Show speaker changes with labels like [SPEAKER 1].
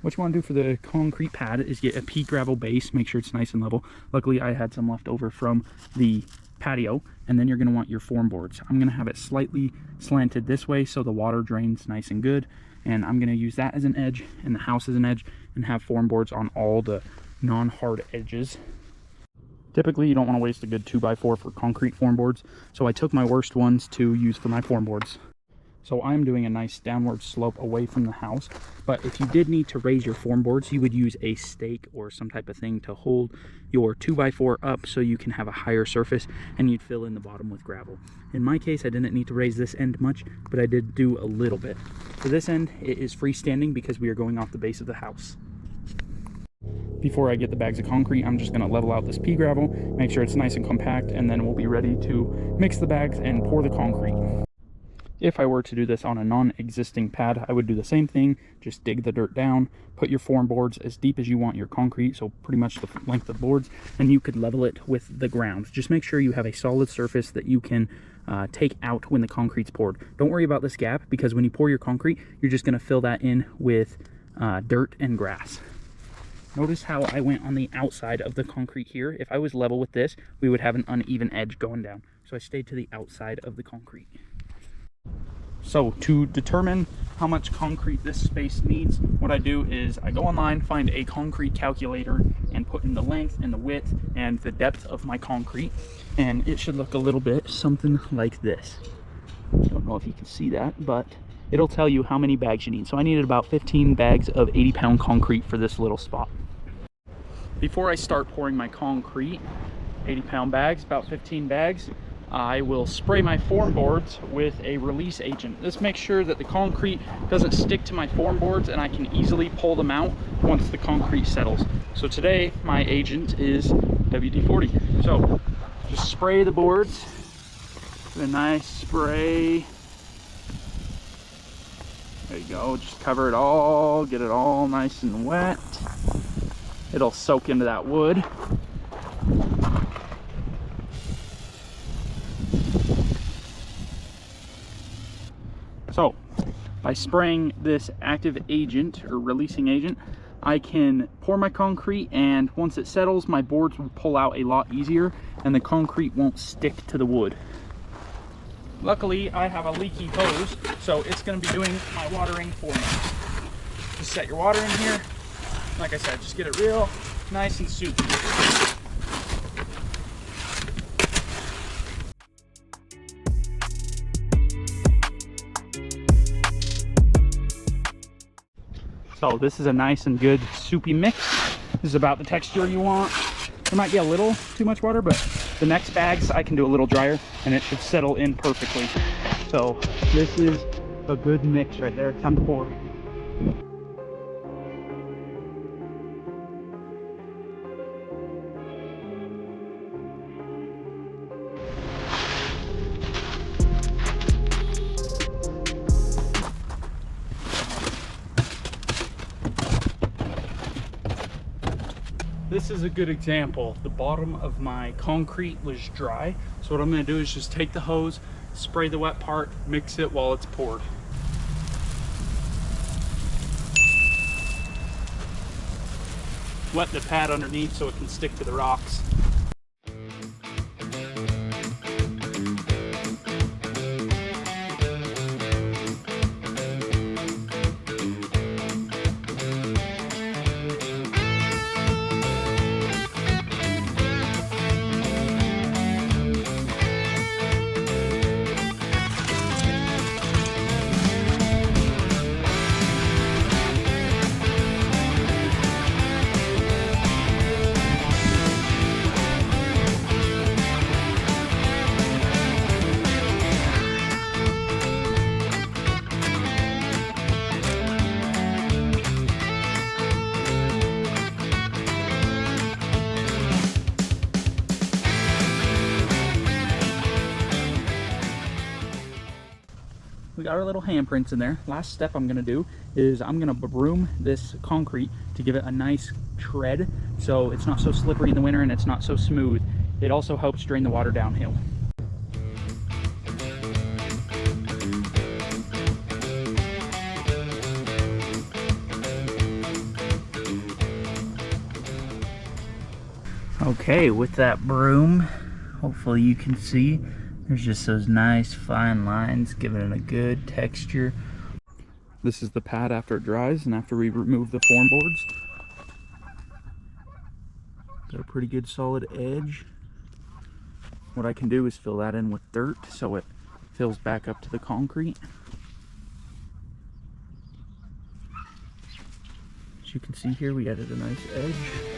[SPEAKER 1] What you want to do for the concrete pad is get a pea gravel base, make sure it's nice and level. Luckily I had some left over from the patio, and then you're going to want your form boards. I'm going to have it slightly slanted this way so the water drains nice and good, and I'm going to use that as an edge and the house as an edge, and have form boards on all the non-hard edges. Typically you don't want to waste a good 2x4 for concrete form boards, so I took my worst ones to use for my form boards. So I'm doing a nice downward slope away from the house, but if you did need to raise your form boards, you would use a stake or some type of thing to hold your 2x4 up so you can have a higher surface, and you'd fill in the bottom with gravel. In my case, I didn't need to raise this end much, but I did do a little bit. For this end, it is freestanding because we are going off the base of the house. Before I get the bags of concrete, I'm just going to level out this pea gravel, make sure it's nice and compact, and then we'll be ready to mix the bags and pour the concrete. If I were to do this on a non-existing pad, I would do the same thing. Just dig the dirt down, put your form boards as deep as you want your concrete, so pretty much the length of the boards, and you could level it with the ground. Just make sure you have a solid surface that you can take out when the concrete's poured. Don't worry about this gap, because when you pour your concrete, you're just going to fill that in with dirt and grass. Notice how I went on the outside of the concrete here. If I was level with this, we would have an uneven edge going down. So I stayed to the outside of the concrete. So to determine how much concrete this space needs, what I do is I go online, find a concrete calculator, and put in the length and the width and the depth of my concrete, and it should look a little bit something like this. I don't know if you can see that, but it'll tell you how many bags you need. So I needed about 15 bags of 80-pound concrete for this little spot. Before I start pouring my concrete, 80-pound bags, about 15 bags, I will spray my form boards with a release agent. This makes sure that the concrete doesn't stick to my form boards and I can easily pull them out once the concrete settles. So today my agent is WD-40. So just spray the boards with a nice spray. There you go, just cover it all, get it all nice and wet. It'll soak into that wood. So, by spraying this active agent or releasing agent, I can pour my concrete, and once it settles, my boards will pull out a lot easier and the concrete won't stick to the wood. Luckily, I have a leaky hose, so it's going to be doing my watering for me. Just set your water in here. Like I said, just get it real nice and soupy. So this is a nice and good soupy mix. This is about the texture you want. There might be a little too much water, but the next bags I can do a little drier and it should settle in perfectly. So this is a good mix right there. Time to pour. This is a good example. The bottom of my concrete was dry. So what I'm going to do is just take the hose, spray the wet part, mix it while it's poured. Wet the pad underneath so it can stick to the rocks. We got our little handprints in there. Last step I'm gonna do is I'm gonna broom this concrete to give it a nice tread so it's not so slippery in the winter and it's not so smooth. It also helps drain the water downhill. Okay, with that broom, hopefully you can see, there's just those nice fine lines giving it a good texture. This is the pad after it dries and after we remove the form boards. Got a pretty good solid edge. What I can do is fill that in with dirt so it fills back up to the concrete. As you can see here, we added a nice edge.